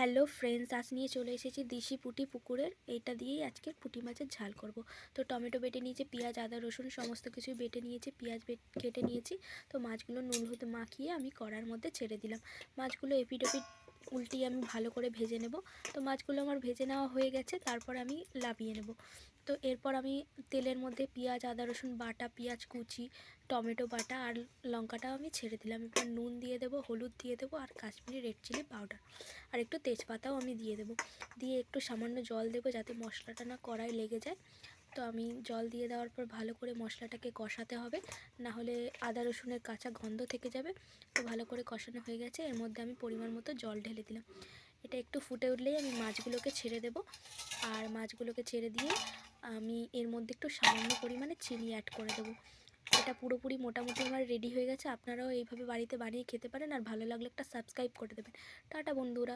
Hello friends, আজ নিয়ে চলে এসেছি দেশি পুঁটি পুকুরের। এইটা দিয়েই আজকে পুঁটি মাছের ঝাল করব। তো টমেটো বেটে নিয়েছি, পেঁয়াজ আদা রসুন সমস্ত কিছুই বেটে নিয়েছি, পেঁয়াজ কেটে নিয়েছি। তো মাছগুলো নুন হলুদ মাখিয়ে আমি কড়ার মধ্যে ছেড়ে দিলাম। মাছগুলো এপিট ওপিট উল্টিয়ে আমি ভালো করে ভেজে নেব। তো মাছগুলো আমার ভেজে নেওয়া হয়ে গেছে, তারপর আমি নামিয়ে নেব। তো এরপর আমি তেলের মধ্যে পেঁয়াজ আদা রসুন বাটা, পেঁয়াজ কুচি, টমেটো বাটা আর লঙ্কাটাও আমি ছেড়ে দিলাম। এবার নুন দিয়ে দেবো, হলুদ দিয়ে দেবো আর কাশ্মীরি রেড চিলি পাউডার আর একটু তেজপাতাও আমি দিয়ে দেবো। দিয়ে একটু সামান্য জল দেবো যাতে মশলাটা না কড়াই লেগে যায়। তো আমি জল দিয়ে দেওয়ার পর ভালো করে মশলাটাকে কষাতে হবে, না হলে আদা রসুনের কাঁচা গন্ধ থেকে যাবে। তো ভালো করে কষানো হয়ে গেছে, এর মধ্যে আমি পরিমাণ মতো জল ঢেলে দিলাম। এটা একটু ফুটে উঠলেই আমি মাছগুলোকে ছেড়ে দেব। আর মাছগুলোকে ছেড়ে দিয়ে আমি এর মধ্যে একটু সামান্য পরিমাণে চিনি অ্যাড করে দেবো। এটা পুরোপুরি মোটামুটি আমার রেডি হয়ে গেছে। আপনারাও এইভাবে বাড়িতে বানিয়ে খেতে পারেন। আর ভালো লাগলে একটা সাবস্ক্রাইব করে দেবেন। টাটা বন্ধুরা।